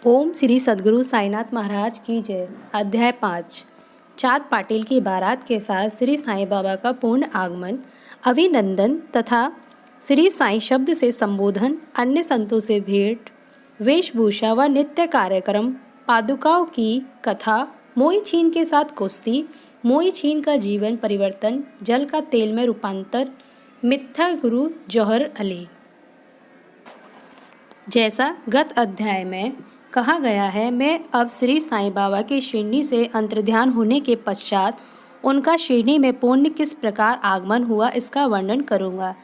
ओम श्री सद्गुरु साईनाथ महाराज की जय। अध्याय 5। चाँद पाटिल की बारात के साथ श्री साईं बाबा का पूर्ण आगमन, अभिनंदन तथा श्री साईं शब्द से संबोधन, अन्य संतों से भेंट, वेशभूषा व नित्य कार्यक्रम, पादुकाओं की कथा, मोई छीन के साथ कुश्ती, मोई छीन का जीवन परिवर्तन, जल का तेल में रूपांतर, मिथ्या गुरु जौहर अली। जैसा गत अध्याय में कहा गया है, मैं अब श्री साईं बाबा के शिरडी से अंतर्ध्यान होने के पश्चात उनका शिरडी में पूर्ण किस प्रकार आगमन हुआ इसका वर्णन करूंगा।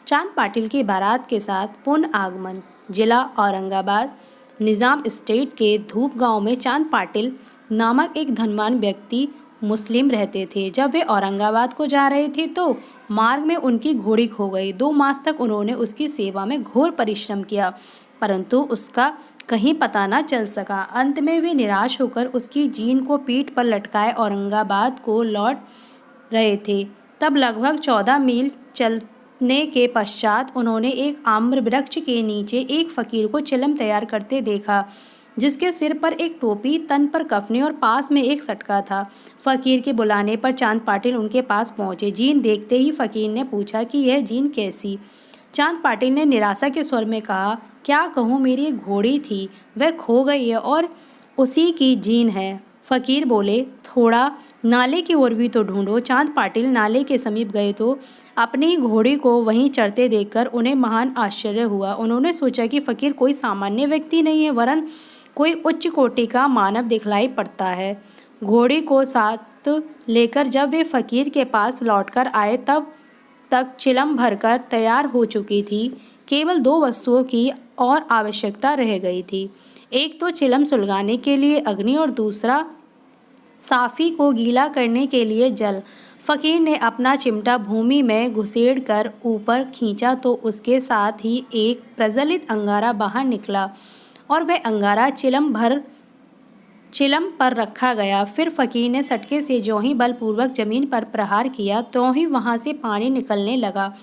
चाँद पाटिल की बारात के साथ पूर्ण आगमन। जिला औरंगाबाद, निज़ाम स्टेट के धूप गांव में चाँद पाटिल नामक एक धनवान व्यक्ति मुस्लिम रहते थे। जब वे औरंगाबाद को जा रहे थे तो मार्ग में उनकी घोड़ी खो गई। 2 मास तक उन्होंने उसकी सेवा में घोर परिश्रम किया, परंतु उसका कहीं पता न चल सका। अंत में वे निराश होकर उसकी जीन को पीठ पर लटकाए औरंगाबाद को लौट रहे थे। तब लगभग 14 मील चलने के पश्चात उन्होंने एक आम्र वृक्ष के नीचे एक फकीर को चिलम तैयार करते देखा, जिसके सिर पर एक टोपी, तन पर कफनी और पास में एक सटका था। फकीर के बुलाने पर चाँद पाटिल उनके पास पहुंचे। जीन देखते ही फकीर ने पूछा कि यह जीन कैसी। चाँद पाटिल ने निराशा के स्वर में कहा, क्या कहूँ, मेरी एक घोड़ी थी, वह खो गई है और उसी की जीन है। फकीर बोले, थोड़ा नाले की ओर भी तो ढूंढो। चाँद पाटिल नाले के समीप गए तो अपनी घोड़ी को वहीं चरते देखकर उन्हें महान आश्चर्य हुआ। उन्होंने सोचा कि फकीर कोई सामान्य व्यक्ति नहीं है, वरन कोई उच्च कोटि का मानव दिखलाई पड़ता है। घोड़ी को साथ लेकर जब वे फकीर के पास लौटकर आए तब तक चिलम भरकर तैयार हो चुकी थी। केवल 2 वस्तुओं की और आवश्यकता रह गई थी। एक तो चिलम सुलगाने के लिए अग्नि और दूसरा साफ़ी को गीला करने के लिए जल। फकीर ने अपना चिमटा भूमि में घुसेड़कर ऊपर खींचा तो उसके साथ ही एक प्रज्वलित अंगारा बाहर निकला और वह अंगारा चिलम पर रखा गया। फिर फकीर ने सटके से ज्यों ही बलपूर्वक जमीन पर प्रहार किया त्यों ही वहाँ से पानी निकलने लगा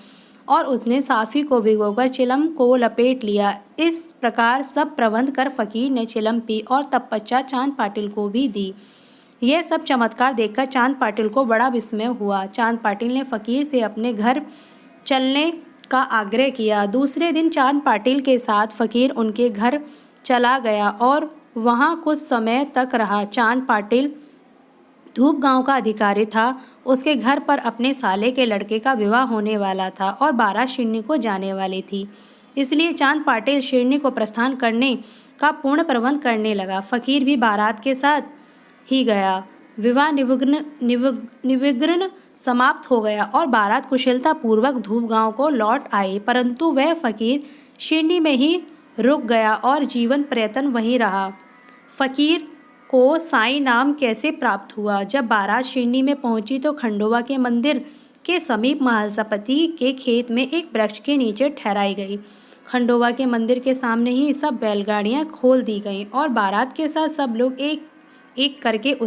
और उसने साफ़ी को भिगोकर चिलम को लपेट लिया। इस प्रकार सब प्रबंध कर फकीर ने चिलम पी और तत्पश्चात चाँद पाटिल को भी दी। यह सब चमत्कार देखकर चाँद पाटिल को बड़ा विस्मय हुआ। चाँद पाटिल ने फकीर से अपने घर चलने का आग्रह किया। दूसरे दिन चाँद पाटिल के साथ फकीर उनके घर चला गया और वहाँ कुछ समय तक रहा। चाँद पाटिल धूप गांव का अधिकारी था। उसके घर पर अपने साले के लड़के का विवाह होने वाला था और बारात शिरडी को जाने वाली थी। इसलिए चाँद पाटिल शिरडी को प्रस्थान करने का पूर्ण प्रबंध करने लगा। फकीर भी बारात के साथ ही गया। विवाह निविघ्न समाप्त हो गया और बारात कुशलता पूर्वक धूप गांव को लौट आई, परंतु वह फकीर शिरडी में ही रुक गया और जीवन पर्यंत वहीं रहा। फकीर को साईं नाम कैसे प्राप्त हुआ? जब बारात शिरडी में पहुंची तो खंडोबा के मंदिर के समीप महासपति के खेत में एक वृक्ष के नीचे ठहराई गई। खंडोबा के मंदिर के सामने ही सब बैलगाड़ियां खोल दी गईं और बारात के साथ सब लोग एक एक करके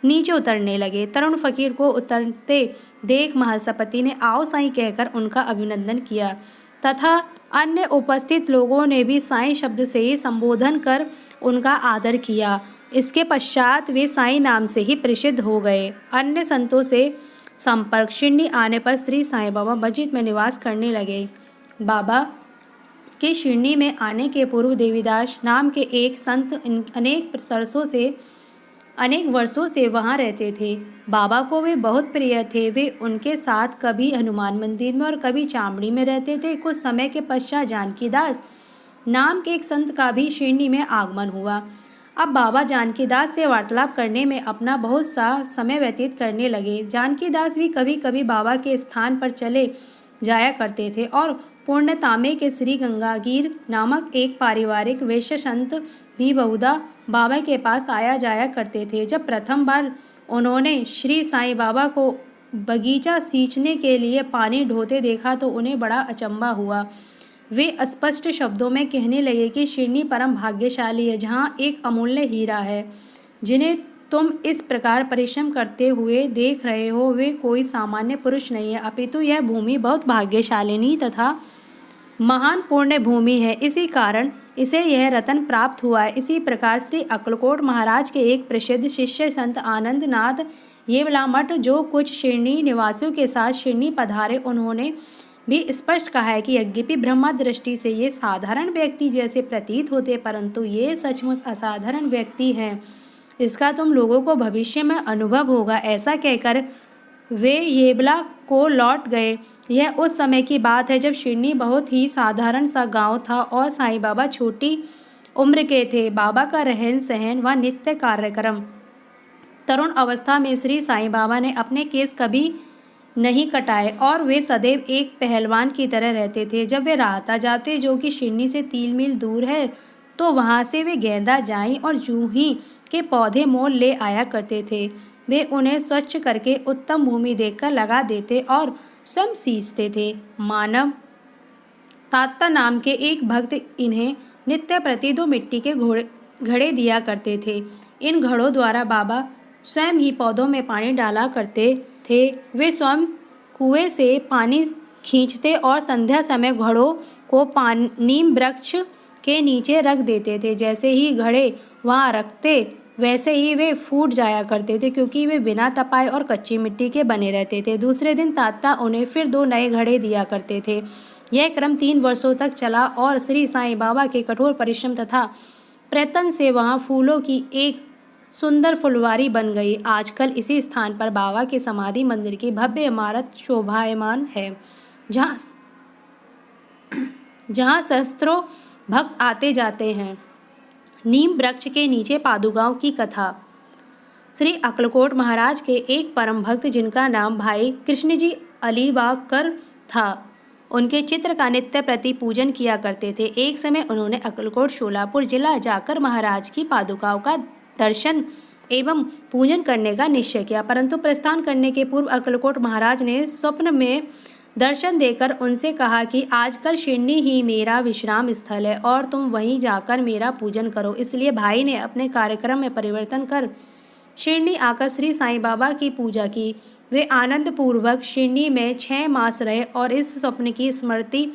नीचे उतरने लगे। तरुण फकीर को उतरते देख महासपति ने आओ साईं कहकर उनका अभिनंदन किया तथा अन्य उपस्थित लोगों ने भी साईं शब्द से ही संबोधन कर उनका आदर किया। इसके पश्चात वे साईं नाम से ही प्रसिद्ध हो गए। अन्य संतों से संपर्क। शिरडी आने पर श्री साईं बाबा मस्जिद में निवास करने लगे। बाबा के शिरडी में आने के पूर्व देवीदास नाम के एक संत अनेक वर्षों से वहाँ रहते थे। बाबा को वे बहुत प्रिय थे। वे उनके साथ कभी हनुमान मंदिर में और कभी चामड़ी में रहते थे। कुछ समय के पश्चात जानकीदास नाम के एक संत का भी शिरडी में आगमन हुआ। अब बाबा जानकीदास से वार्तालाप करने में अपना बहुत सा समय व्यतीत करने लगे। जानकीदास भी कभी कभी बाबा के स्थान पर चले जाया करते थे और पूर्णतामे के श्री गंगागीर नामक एक पारिवारिक वैश्य संत भी बहुधा बाबा के पास आया जाया करते थे। जब प्रथम बार उन्होंने श्री साईं बाबा को बगीचा सींचने के लिए पानी ढोते देखा तो उन्हें बड़ा अचंभा हुआ। वे स्पष्ट शब्दों में कहने लगे कि शिरडी परम भाग्यशाली है, जहाँ एक अमूल्य हीरा है। जिन्हें तुम इस प्रकार परिश्रम करते हुए देख रहे हो वे कोई सामान्य पुरुष नहीं है, अपितु यह भूमि बहुत भाग्यशालिनी तथा महान पुण्य भूमि है। इसी कारण इसे यह रत्न प्राप्त हुआ है। इसी प्रकार श्री अक्कलकोट महाराज के एक प्रसिद्ध शिष्य संत आनंदनाथ येवलामठ जो कुछ शिरडी निवासियों के साथ शिरडी पधारे, उन्होंने भी स्पष्ट कहा है कि यद्यपि ब्रह्मा दृष्टि से ये साधारण व्यक्ति जैसे प्रतीत होते, परंतु ये सचमुच असाधारण व्यक्ति हैं। इसका तुम लोगों को भविष्य में अनुभव होगा। ऐसा कहकर वे येवला को लौट गए। यह उस समय की बात है जब शिरडी बहुत ही साधारण सा गांव था और साईं बाबा छोटी उम्र के थे। बाबा का रहन सहन व नित्य कार्यक्रम। तरुण अवस्था में श्री साईं बाबा ने अपने केस कभी नहीं कटाए और वे सदैव एक पहलवान की तरह रहते थे। जब वे राहता जाते, जो कि शिरडी से 3 मील दूर है, तो वहाँ से वे गेंदा, जाई और जूही के पौधे मोल ले आया करते थे। वे उन्हें स्वच्छ करके उत्तम भूमि देखकर लगा देते और स्वयं सींचते थे। मानव तात्ता नाम के एक भक्त इन्हें नित्य प्रति 2 मिट्टी के घड़े दिया करते थे। इन घड़ों द्वारा बाबा स्वयं ही पौधों में पानी डाला करते थे। वे स्वयं कुएं से पानी खींचते और संध्या समय घड़ों को नीम वृक्ष के नीचे रख देते थे। जैसे ही घड़े वहाँ रखते, वैसे ही वे फूट जाया करते थे, क्योंकि वे बिना तपाए और कच्ची मिट्टी के बने रहते थे। दूसरे दिन तात्ता उन्हें फिर 2 नए घड़े दिया करते थे। यह क्रम 3 वर्षों तक चला और श्री साईं बाबा के कठोर परिश्रम तथा प्रयत्न से वहाँ फूलों की एक सुंदर फुलवारी बन गई। आजकल इसी स्थान पर बाबा के समाधि मंदिर की भव्य इमारत शोभायमान है, जहाँ सहस्त्रों भक्त आते जाते हैं। नीम वृक्ष के नीचे पादुकाओं की कथा। श्री अक्कलकोट महाराज के एक परम भक्त, जिनका नाम भाई कृष्ण जी अलीबागकर था, उनके चित्र का नित्य प्रति पूजन किया करते थे। एक समय उन्होंने अक्कलकोट शोलापुर जिला जाकर महाराज की पादुकाओं का दर्शन एवं पूजन करने का निश्चय किया, परंतु प्रस्थान करने के पूर्व अक्कलकोट महाराज ने स्वप्न में दर्शन देकर उनसे कहा कि आजकल शिरडी ही मेरा विश्राम स्थल है और तुम वहीं जाकर मेरा पूजन करो। इसलिए भाई ने अपने कार्यक्रम में परिवर्तन कर शिरडी आकर श्री साईं बाबा की पूजा की। वे आनंद पूर्वक शिरडी में 6 मास रहे और इस स्वप्न की स्मृति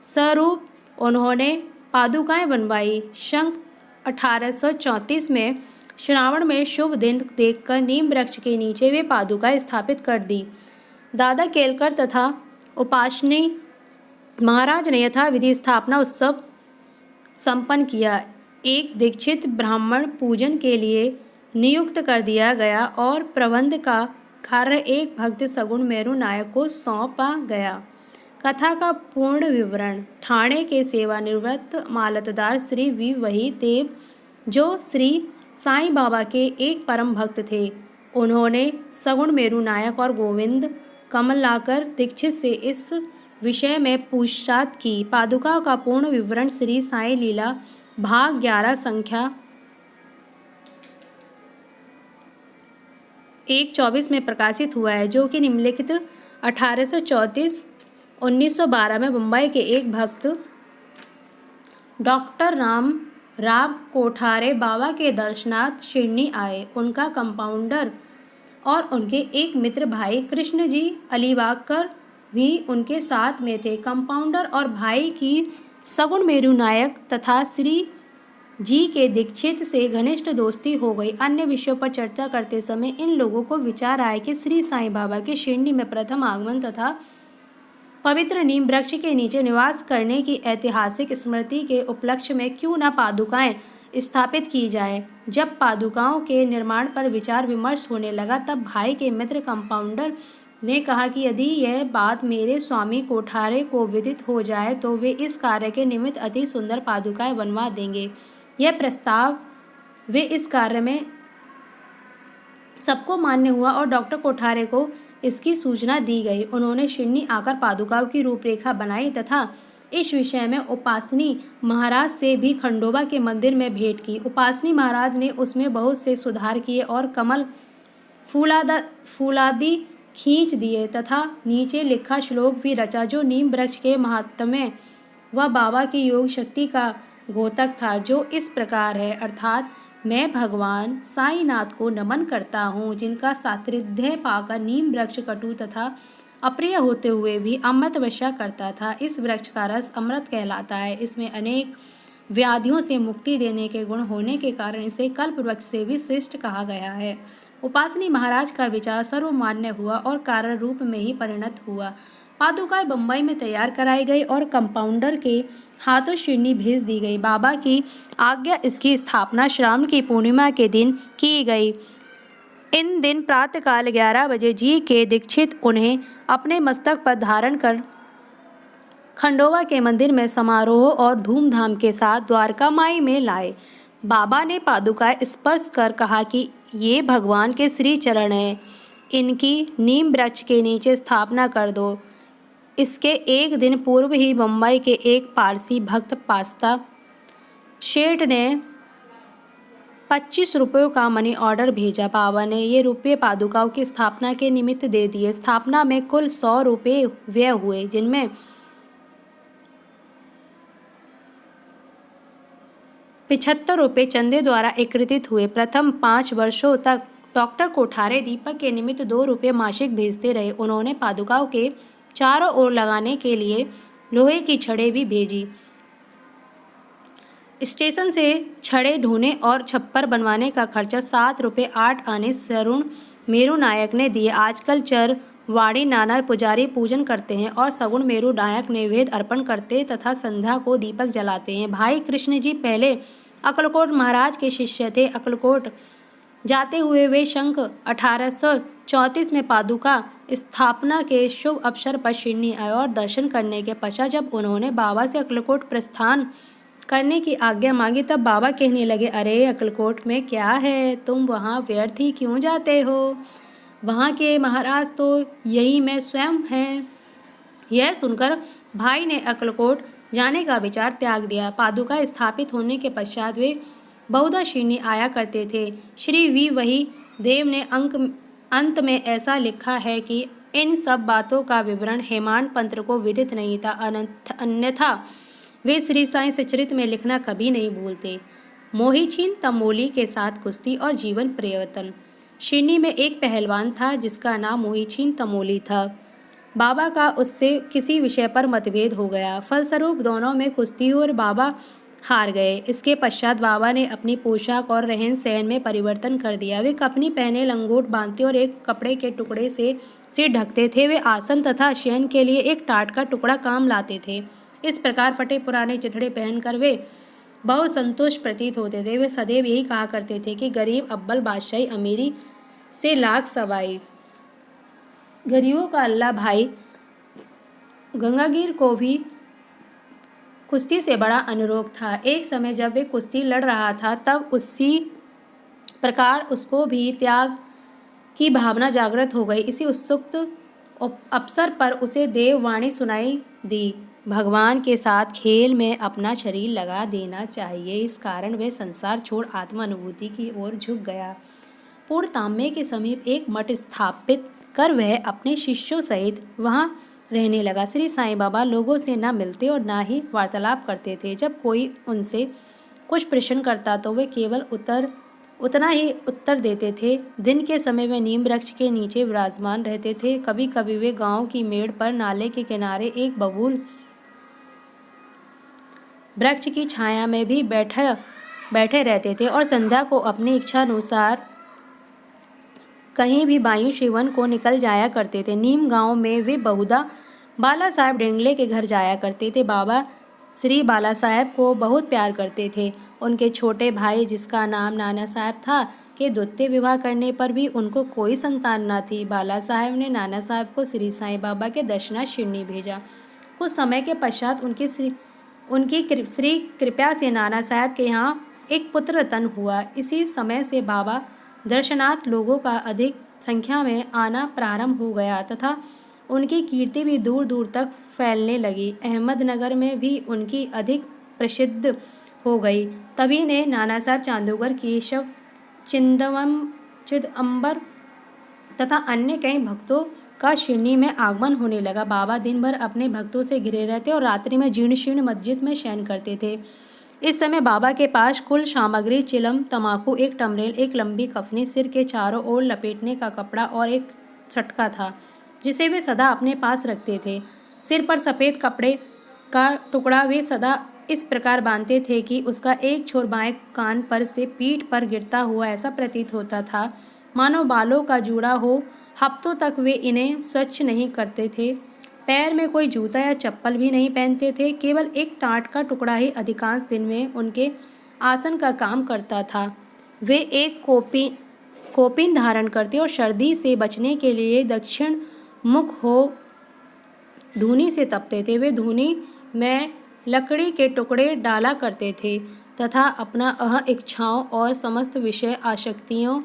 स्वरूप उन्होंने पादुकाएं बनवाई। सन 1834 में श्रावण में शुभ दिन देखकर नीम वृक्ष के नीचे वे पादुकाएं स्थापित कर दी। दादा केलकर तथा उपासनी महाराज ने यथाविधि स्थापना उत्सव संपन्न किया। एक दीक्षित ब्राह्मण पूजन के लिए नियुक्त कर दिया गया और प्रबंध का कार्य एक भक्त सगुण मेरू नायक को सौंपा गया। कथा का पूर्ण विवरण। ठाणे के सेवानिवृत्त मालतदार श्री वी वही देव, जो श्री साईं बाबा के एक परम भक्त थे, उन्होंने सगुण मेरू नायक और गोविंद कमलाकर दीक्षित से इस विषय में पूछताछ की। पादुका का पूर्ण विवरण श्री साईं लीला भाग 11 संख्या 124 में प्रकाशित हुआ है, जो कि निम्नलिखित 1834-1912 में मुंबई के एक भक्त डॉक्टर राव कोठारे बाबा के दर्शनार्थ शिरडी आए। उनका कंपाउंडर और उनके एक मित्र भाई कृष्ण जी अलीबागकर भी उनके साथ में थे। कंपाउंडर और भाई की सगुण मेरू नायक तथा श्री जी के दीक्षित से घनिष्ठ दोस्ती हो गई। अन्य विषयों पर चर्चा करते समय इन लोगों को विचार आया कि श्री साईं बाबा के शिरडी में प्रथम आगमन तथा पवित्र नीम वृक्ष के नीचे निवास करने की ऐतिहासिक स्मृति के उपलक्ष्य में क्यों न पादुकाएं स्थापित की जाए। जब पादुकाओं के निर्माण पर विचार विमर्श होने लगा, तब भाई के मित्र कंपाउंडर ने कहा कि यदि यह बात मेरे स्वामी कोठारे को विदित हो जाए तो वे इस कार्य के निमित्त अति सुंदर पादुकाएं बनवा देंगे। यह प्रस्ताव वे इस कार्य में सबको मान्य हुआ और डॉक्टर कोठारे को इसकी सूचना दी गई। उन्होंने शिरडी आकर पादुकाओं की रूपरेखा बनाई तथा इस विषय में उपासनी महाराज से भी खंडोबा के मंदिर में भेंट की। उपासनी महाराज ने उसमें बहुत से सुधार किए और कमल फूलादि खींच दिए तथा नीचे लिखा श्लोक भी रचा, जो नीम वृक्ष के महात्म्य व बाबा की योग शक्ति का घोतक था, जो इस प्रकार है, अर्थात मैं भगवान साईनाथ को नमन करता हूँ, जिनका सात्रिध्य पाकर नीम वृक्ष कटु तथा अप्रिय होते हुए भी अमृत वर्षा करता था। इस वृक्ष का रस अमृत कहलाता है। इसमें अनेक व्याधियों से मुक्ति देने के गुण होने के कारण इसे कल्प वृक्ष से भी श्रेष्ठ कहा गया है। उपासनी महाराज का विचार सर्वमान्य हुआ और कार्य रूप में ही परिणत हुआ। पादुकाएं बम्बई में तैयार कराई गई और कंपाउंडर के हाथों शिरनी भेज दी गई। बाबा की आज्ञा इसकी स्थापना श्रावण की पूर्णिमा के दिन की गई। इन दिन प्रातःकाल 11 बजे जी के दीक्षित उन्हें अपने मस्तक पर धारण कर खंडोबा के मंदिर में समारोह और धूमधाम के साथ द्वारका माई में लाए। बाबा ने पादुकाएं स्पर्श कर कहा कि ये भगवान के श्री चरण हैं, इनकी नीम वृक्ष के नीचे स्थापना कर दो। इसके एक दिन पूर्व ही बम्बई के एक पारसी भक्त पास्ता शेठ ने 25 रुपयों का मनी ऑर्डर भेजा। बाबा ने ये रुपये पादुकाओं की स्थापना के निमित्त दे दिए। स्थापना में कुल 100 रुपये व्यय हुए, जिनमें 75 रुपये चंदे द्वारा एकत्रित हुए। प्रथम 5 वर्षों तक डॉक्टर कोठारे दीपक के निमित्त 2 रुपये मासिक भेजते रहे। उन्होंने पादुकाओं के चारों ओर लगाने के लिए लोहे की छड़ें भी भेजी। स्टेशन से छड़े ढोने और छप्पर बनवाने का खर्चा 7 रुपये 8 आने सरुण मेरू नायक ने दिए। आजकल चरवाड़ी नाना पुजारी पूजन करते हैं और सगुण मेरू नायक नैवेद्य अर्पण करते तथा संध्या को दीपक जलाते हैं। भाई कृष्ण जी पहले अक्कलकोट महाराज के शिष्य थे। अक्कलकोट जाते हुए वे शंख 1834 में पादुका स्थापना के शुभ अवसर पर शिरनी आए और दर्शन करने के पश्चात जब उन्होंने बाबा से अक्कलकोट प्रस्थान करने की आज्ञा मांगी, तब बाबा कहने लगे, अरे अक्कलकोट में क्या है, तुम वहाँ व्यर्थ ही क्यों जाते हो? वहाँ के महाराज तो यही मैं स्वयं हैं। यह सुनकर भाई ने अक्कलकोट जाने का विचार त्याग दिया। पादुका स्थापित होने के पश्चात वे बहुधा शिरनी आया करते थे। श्री वी वही देव ने अंत में ऐसा लिखा है कि इन सब बातों का विवरण हेमांड पंत को विदित नहीं था, अन्यथा वे श्री साईं सचरित में लिखना कभी नहीं भूलते। मोहीछीन तमोली के साथ कुश्ती और जीवन परिवर्तन। शिरनी में एक पहलवान था जिसका नाम मोहीछीन तमोली था। बाबा का उससे किसी विषय पर मतभेद हो गया। फलस्वरूप दोनों में कुश्ती हुई और बाबा हार गए। इसके पश्चात बाबा ने अपनी पोशाक और रहन सहन में परिवर्तन कर दिया। वे कफनी पहने, लंगोट बांधते और एक कपड़े के टुकड़े से सिर ढकते थे। वे आसन तथा शयन के लिए एक टाट का टुकड़ा काम लाते थे। इस प्रकार फटे पुराने चिथड़े पहनकर वे बहुत संतोष प्रतीत होते थे। वे सदैव यही कहा करते थे कि गरीब अव्वल बादशाही, अमीरी से लाख सवाई। गरीबों का अल्लाह भाई गंगागीर को भी कुश्ती से बड़ा अनुरोध था। एक समय जब वे कुश्ती लड़ रहा था, तब उसी प्रकार उसको भी त्याग की भावना जागृत हो गई। इसी उत्सुक अवसर पर उसे देववाणी सुनाई दी, भगवान के साथ खेल में अपना शरीर लगा देना चाहिए। इस कारण वह संसार छोड़ आत्मा अनुभूति की ओर झुक गया। पूर्णताम्य के समीप एक मठ स्थापित कर वह अपने शिष्यों सहित वहां रहने लगा। श्री साईं बाबा लोगों से न मिलते और न ही वार्तालाप करते थे। जब कोई उनसे कुछ प्रश्न करता तो वे केवल उतना ही उत्तर देते थे। दिन के समय वे नीम वृक्ष के नीचे विराजमान रहते थे। कभी कभी वे गांव की मेड़ पर नाले के किनारे एक बबूल वृक्ष की छाया में भी बैठे रहते थे और संध्या को अपनी इच्छा अनुसार कहीं भी वायु सेवन को निकल जाया करते थे। नीम गांव में वे बहुधा बाला साहेब डेंगले के घर जाया करते थे। बाबा श्री बाला साहेब को बहुत प्यार करते थे। उनके छोटे भाई, जिसका नाम नाना साहब था, के द्वितीय विवाह करने पर भी उनको कोई संतान न थी। बाला साहेब ने नाना साहब को श्री साईं बाबा के दर्शनार्थ शिरनी भेजा। कुछ समय के पश्चात उनकी श्री कृपया से नाना साहब के यहाँ एक पुत्र रतन हुआ। इसी समय से बाबा दर्शनार्थ लोगों का अधिक संख्या में आना प्रारंभ हो गया तथा उनकी कीर्ति भी दूर दूर तक फैलने लगी। अहमदनगर में भी उनकी अधिक प्रसिद्ध हो गई। तभी ने नाना साहब चांदोगर, केशव, चिदम्बर तथा अन्य कई भक्तों का शिरनी में आगमन होने लगा। बाबा दिन भर अपने भक्तों से घिरे रहते और रात्रि में जीर्ण शीर्ण मस्जिद में शयन करते थे। इस समय बाबा के पास कुल सामग्री चिलम, तमाकू, एक टमरेल, एक लंबी कफनी, सिर के चारों ओर लपेटने का कपड़ा और एक छटका था, जिसे वे सदा अपने पास रखते थे। सिर पर सफ़ेद कपड़े का टुकड़ा वे सदा इस प्रकार बांधते थे कि उसका एक छोर बाएं कान पर से पीठ पर गिरता हुआ ऐसा प्रतीत होता था मानो बालों का जूड़ा हो। हफ्तों तक वे इन्हें स्वच्छ नहीं करते थे। पैर में कोई जूता या चप्पल भी नहीं पहनते थे। केवल एक टाट का टुकड़ा ही अधिकांश दिन में उनके आसन का काम करता था। वे एक कोपिन धारण करते और सर्दी से बचने के लिए दक्षिण मुख हो धूनी से तपते थे। वे धूनी में लकड़ी के टुकड़े डाला करते थे तथा अपना इच्छाओं और समस्त विषय आसक्तियों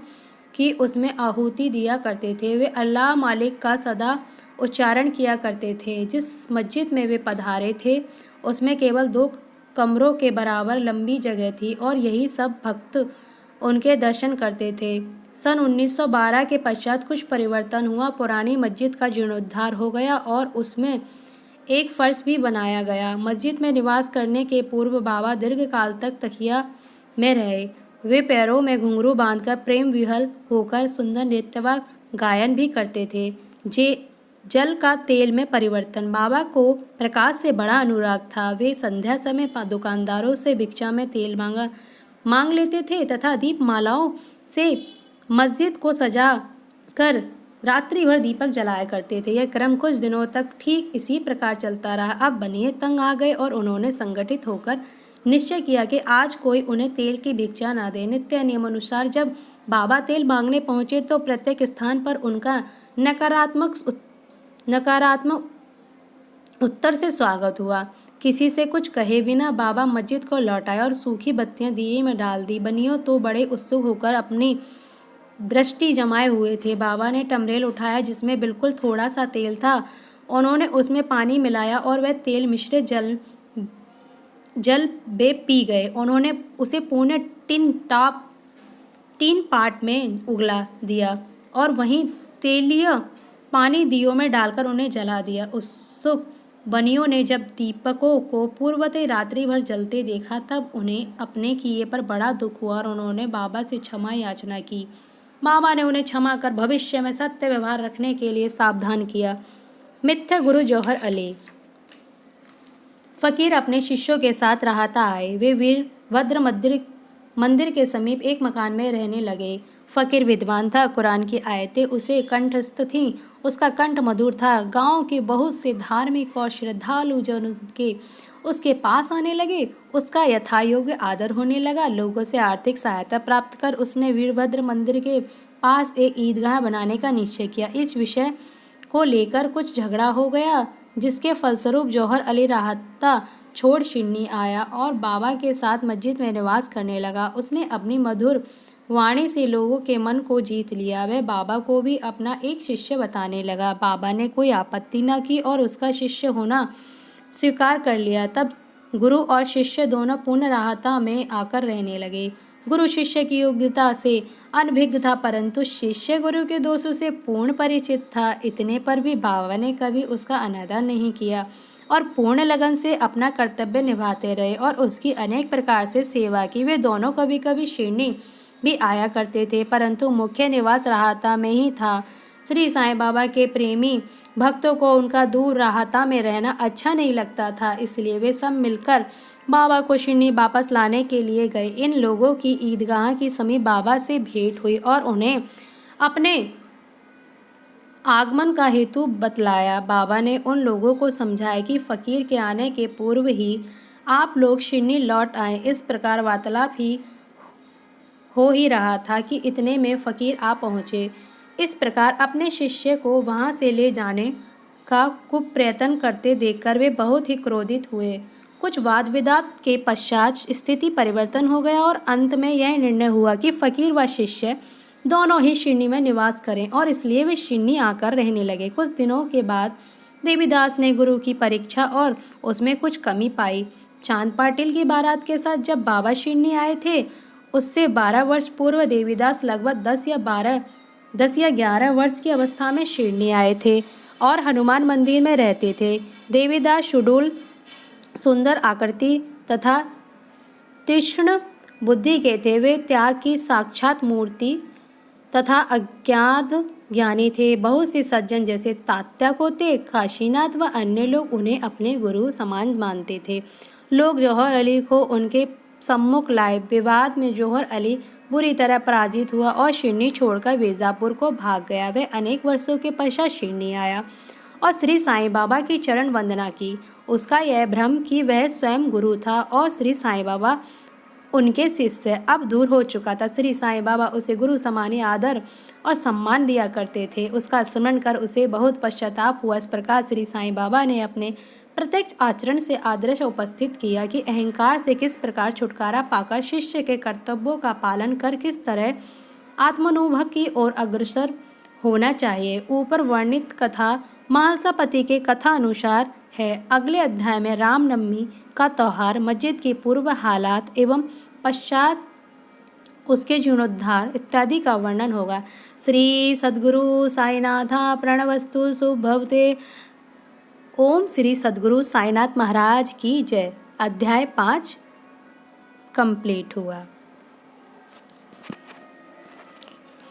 की उसमें आहुति दिया करते थे। वे अल्लाह मालिक का सदा उच्चारण किया करते थे। जिस मस्जिद में वे पधारे थे उसमें केवल 2 कमरों के बराबर लंबी जगह थी और यही सब भक्त उनके दर्शन करते थे। सन 1912 के पश्चात कुछ परिवर्तन हुआ। पुरानी मस्जिद का जीर्णोद्धार हो गया और उसमें एक फर्श भी बनाया गया। मस्जिद में निवास करने के पूर्व बाबा दीर्घकाल तक तकिया में रहे। वे पैरों में घुंघरू बांधकर प्रेम विह्वल होकर सुंदर नृत्य व गायन भी करते थे। जल का तेल में परिवर्तन। बाबा को प्रकाश से बड़ा अनुराग था। वे संध्या समय दुकानदारों से भिक्षा में तेल मांग लेते थे तथा दीपमालाओं से मस्जिद को सजा कर रात्रि भर दीपक जलाया करते थे। यह क्रम कुछ दिनों तक ठीक इसी प्रकार चलता रहा। अब बनिए तंग आ गए और उन्होंने संगठित होकर निश्चय किया कि आज कोई उन्हें तेल की भिक्षा ना दे। नित्य नियम अनुसार जब बाबा तेल मांगने पहुंचे तो प्रत्येक स्थान पर उनका नकारात्मक उत्तर से स्वागत हुआ। किसी से कुछ कहे बिना बाबा मस्जिद को लौटाए और सूखी बत्तियां दिए में डाल दी। बनियों तो बड़े उत्सुक होकर अपनी दृष्टि जमाए हुए थे। बाबा ने टमरेल उठाया जिसमें बिल्कुल थोड़ा सा तेल था। उन्होंने उसमें पानी मिलाया और वह तेल मिश्रित जल वे पी गए। उन्होंने उसे पूर्ण टीन पाट में उगला दिया और वहीं तेलीय पानी दियों में डालकर उन्हें जला दिया। उत्सुक बनियों ने जब दीपकों को पूर्वतः रात्रि भर जलते देखा तब उन्हें अपने किए पर बड़ा दुख हुआ और उन्होंने बाबा से क्षमा याचना की। बाबा ने उन्हें क्षमा कर भविष्य में सत्य व्यवहार रखने के लिए सावधान किया। मिथ्या गुरु जौहर अली। फकीर अपने शिष्यों के साथ राहता आए। वे वीरभद्र मंदिर के समीप एक मकान में रहने लगे। फकीर विद्वान था। कुरान की आयतें उसे कंठस्थ थीं। उसका कंठ मधुर था। गांव के बहुत से धार्मिक और श्रद्धालु जन उसके पास आने लगे। उसका यथायोग्य आदर होने लगा। लोगों से आर्थिक सहायता प्राप्त कर उसने वीरभद्र मंदिर के पास एक ईदगाह बनाने का निश्चय किया। इस विषय को लेकर कुछ झगड़ा हो गया जिसके फलस्वरूप जौहर अली राहता छोड़ शिरनी आया और बाबा के साथ मस्जिद में निवास करने लगा। उसने अपनी मधुर वाणी से लोगों के मन को जीत लिया। वह बाबा को भी अपना एक शिष्य बताने लगा। बाबा ने कोई आपत्ति न की और उसका शिष्य होना स्वीकार कर लिया। तब गुरु और शिष्य दोनों पूर्ण राहता में आकर रहने लगे। गुरु शिष्य की योग्यता से अनभिज्ञ था परंतु शिष्य गुरु के दोषों से पूर्ण परिचित था। इतने पर भी बाबा ने कभी उसका अनादर नहीं किया और पूर्ण लगन से अपना कर्तव्य निभाते रहे और उसकी अनेक प्रकार से सेवा की। वे दोनों कभी कभी शिरनी भी आया करते थे परंतु मुख्य निवास राहता में ही था। श्री साईं बाबा के प्रेमी भक्तों को उनका दूर राहता में रहना अच्छा नहीं लगता था, इसलिए वे सब मिलकर बाबा को शिरनी वापस लाने के लिए गए। इन लोगों की ईदगाह की समीप बाबा से भेंट हुई और उन्हें अपने आगमन का हेतु बतलाया। बाबा ने उन लोगों को समझाया कि फकीर के आने के पूर्व ही आप लोग शिरनी लौट आए। इस प्रकार वार्तालाप हो ही रहा था कि इतने में फकीर आ पहुँचे। इस प्रकार अपने शिष्य को वहाँ से ले जाने का कुप्रयत्न करते देखकर वे बहुत ही क्रोधित हुए। कुछ वाद विवाद के पश्चात स्थिति परिवर्तन हो गया और अंत में यह निर्णय हुआ कि फकीर व शिष्य दोनों ही शिरनी में निवास करें और इसलिए वे शिरनी आकर रहने लगे। कुछ दिनों के बाद देवीदास ने गुरु की परीक्षा और उसमें कुछ कमी पाई। चांद पाटिल की बारात के साथ जब बाबा शिरनी आए थे उससे 12 वर्ष पूर्व देवीदास लगभग 10 या 11 वर्ष की अवस्था में शिरनी आए थे और हनुमान मंदिर में रहते थे। देवीदास सुडौल, सुंदर आकृति तथा तीक्ष्ण बुद्धि के थे। वे त्याग की साक्षात मूर्ति तथा अज्ञात ज्ञानी थे। बहुत से सज्जन जैसे तात्या कोते, काशीनाथ व अन्य लोग उन्हें अपने गुरु समान मानते थे। लोग जौहर अली को उनके सम्मुख लाए। विवाद में जौहर अली बुरी तरह पराजित हुआ और शिरनी छोड़कर बीजापुर को भाग गया। वह अनेक वर्षों के पश्चात शिरनी आया और श्री साईं बाबा की चरण वंदना की। उसका यह भ्रम कि वह स्वयं गुरु था और श्री साईं बाबा उनके शिष्य अब दूर हो चुका था। श्री साईं बाबा उसे गुरु समान आदर और सम्मान दिया करते थे। उसका स्मरण कर उसे बहुत पश्चाताप हुआ। इस प्रकार श्री साईं बाबा ने अपने प्रत्यक्ष आचरण से आदर्श उपस्थित किया कि अहंकार से किस प्रकार छुटकारा पाकर शिष्य के कर्तव्यों का पालन कर किस तरह आत्मानुभव की ओर अग्रसर होना चाहिए। ऊपर वर्णित कथा महासापति के कथा अनुसार है। अगले अध्याय में रामनवमी का त्यौहार, मस्जिद की पूर्व हालात एवं पश्चात उसके जीर्णोद्धार इत्यादि का वर्णन होगा। श्री सद्गुरु साईनाथा प्रणवस्तु शुभवते। ओम श्री सद्गुरु साईनाथ महाराज की जय। अध्याय 5 कंप्लीट हुआ।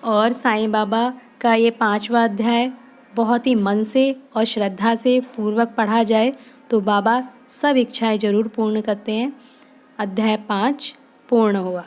और साईं बाबा का ये 5वां अध्याय बहुत ही मन से और श्रद्धा से पूर्वक पढ़ा जाए तो बाबा सब इच्छाएं जरूर पूर्ण करते हैं। अध्याय 5 पूर्ण हुआ।